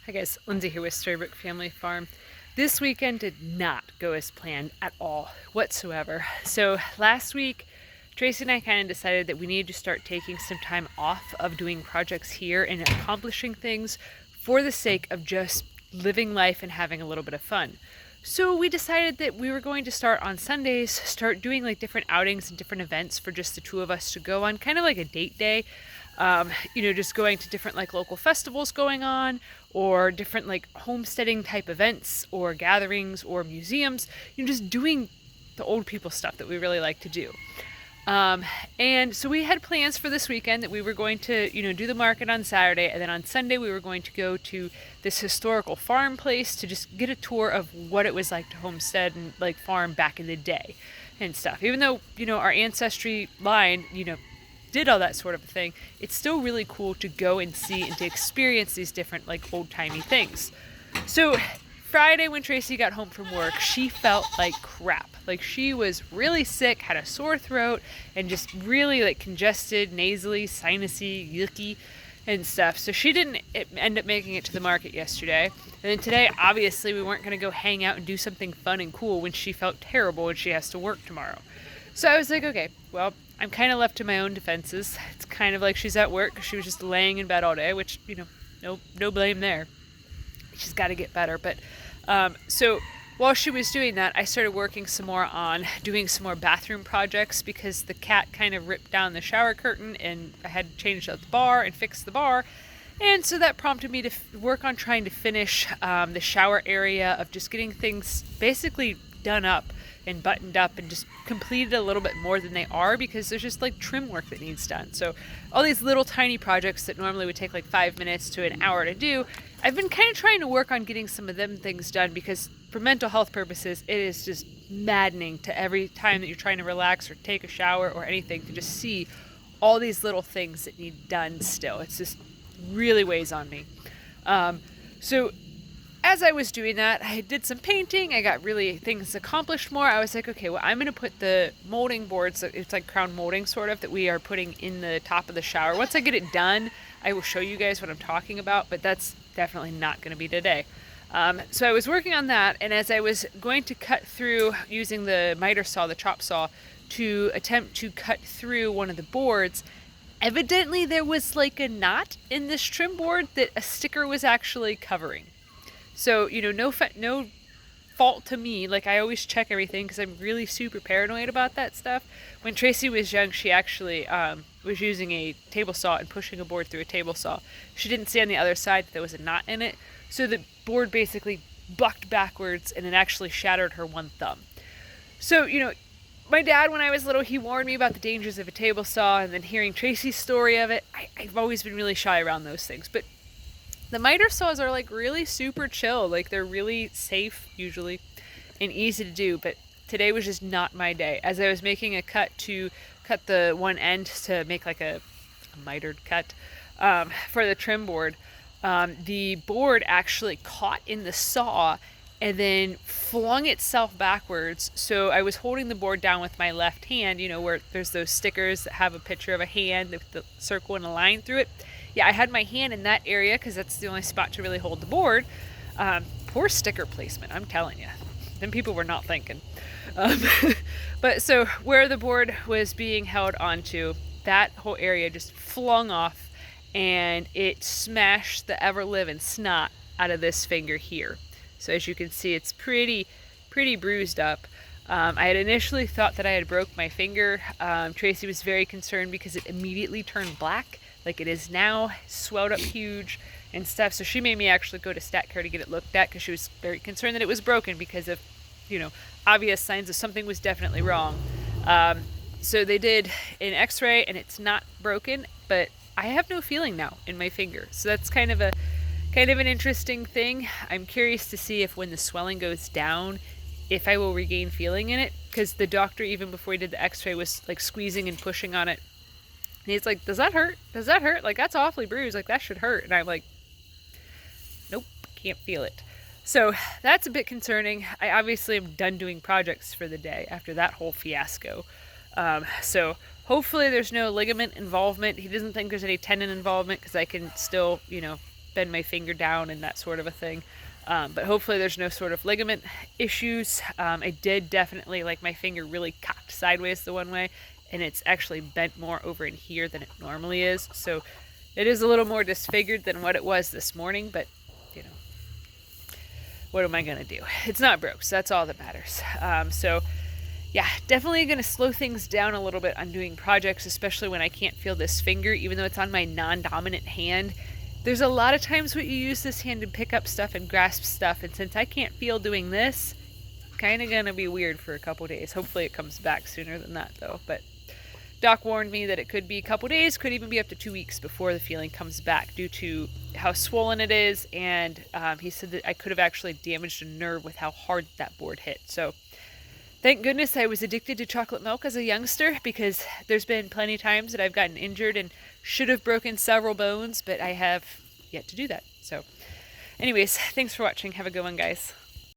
Hi guys, Lindsay here with Storybook Family Farm. This weekend did not go as planned at all, whatsoever. So last week, Tracy and I kind of decided that we needed to start taking some time off of doing projects here and accomplishing things for the sake of just living life and having a little bit of fun. So we decided that we were going to start on Sundays, start doing like different outings and different events for just the two of us to go on, kind of like a date day. Just going to different like local festivals going on or different like homesteading type events or gatherings or museums, just doing the old people stuff that we really like to do. And so we had plans for this weekend that we were going to, do the market on Saturday, and then on Sunday we were going to go to this historical farm place to just get a tour of what it was like to homestead and like farm back in the day and stuff. Even though, our ancestry line, did all that sort of thing, it's still really cool to go and see and to experience these different like old-timey things. So Friday when Tracy got home from work, she felt like crap. Like she was really sick, had a sore throat, and just really like congested, nasally, sinusy, yucky and stuff. So she didn't end up making it to the market yesterday. And then today, obviously, we weren't going to go hang out and do something fun and cool when she felt terrible and she has to work tomorrow. So I was like, okay, well, I'm kind of left to my own defenses. It's kind of like she's at work because she was just laying in bed all day, which, no blame there. She's got to get better. But so while she was doing that, I started working some more on doing some more bathroom projects because the cat kind of ripped down the shower curtain and I had to change out the bar and fix the bar. And so that prompted me to work on trying to finish the shower area of just getting things basically done up and buttoned up and just completed a little bit more than they are because there's just like trim work that needs done. So all these little tiny projects that normally would take like 5 minutes to an hour to do, I've been kind of trying to work on getting some of them things done because for mental health purposes, it is just maddening to every time that you're trying to relax or take a shower or anything to just see all these little things that need done still. It's just really weighs on me. So as I was doing that, I did some painting. I got really things accomplished more. I was like, okay, well, I'm going to put the molding boards, it's like crown molding sort of, that we are putting in the top of the shower. Once I get it done, I will show you guys what I'm talking about, but that's definitely not going to be today. So I was working on that, and as I was going to cut through using the miter saw, the chop saw, to attempt to cut through one of the boards, evidently there was like a knot in this trim board that a sticker was actually covering. So, no fault to me. Like, I always check everything because I'm really super paranoid about that stuff. When Tracy was young, she actually was using a table saw and pushing a board through a table saw. She didn't see on the other side that there was a knot in it. So the board basically bucked backwards and it actually shattered her one thumb. So, my dad, when I was little, he warned me about the dangers of a table saw, and then hearing Tracy's story of it, I've always been really shy around those things. But the miter saws are like really super chill. Like they're really safe usually and easy to do, but today was just not my day. As I was making a cut to cut the one end to make like a mitered cut for the trim board, the board actually caught in the saw and then flung itself backwards. So I was holding the board down with my left hand, where there's those stickers that have a picture of a hand with the circle and a line through it. Yeah, I had my hand in that area because that's the only spot to really hold the board. Poor sticker placement, I'm telling you. Then people were not thinking. But so where the board was being held onto, that whole area just flung off and it smashed the ever-living snot out of this finger here. So as you can see, it's pretty bruised up. I had initially thought that I had broke my finger. Tracy was very concerned because it immediately turned black, like it is now, swelled up huge and stuff. So she made me actually go to Stat Care to get it looked at because she was very concerned that it was broken because of, obvious signs of something was definitely wrong. So they did an x-ray and it's not broken, but I have no feeling now in my finger. So that's kind of an interesting thing. I'm curious to see if when the swelling goes down, if I will regain feeling in it, because the doctor, even before he did the x-ray, was like squeezing and pushing on it. And he's like, does that hurt? Does that hurt? Like, that's awfully bruised. Like, that should hurt. And I'm like, nope, can't feel it. So that's a bit concerning. I obviously am done doing projects for the day after that whole fiasco. So hopefully there's no ligament involvement. He doesn't think there's any tendon involvement because I can still, bend my finger down and that sort of a thing. But hopefully there's no sort of ligament issues. I did definitely, like, my finger really cocked sideways the one way, and it's actually bent more over in here than it normally is. So it is a little more disfigured than what it was this morning, but you know, what am I gonna do? It's not broke, so that's all that matters. So yeah, definitely gonna slow things down a little bit on doing projects, especially when I can't feel this finger, even though it's on my non-dominant hand. There's a lot of times when you use this hand to pick up stuff and grasp stuff, and since I can't feel doing this, kind of gonna be weird for a couple days. Hopefully it comes back sooner than that though, but Doc warned me that it could be a couple days, could even be up to 2 weeks before the feeling comes back due to how swollen it is, and he said that I could have actually damaged a nerve with how hard that board hit. So thank goodness I was addicted to chocolate milk as a youngster, because there's been plenty of times that I've gotten injured and should have broken several bones, but I have yet to do that. So anyways, thanks for watching. Have a good one, guys.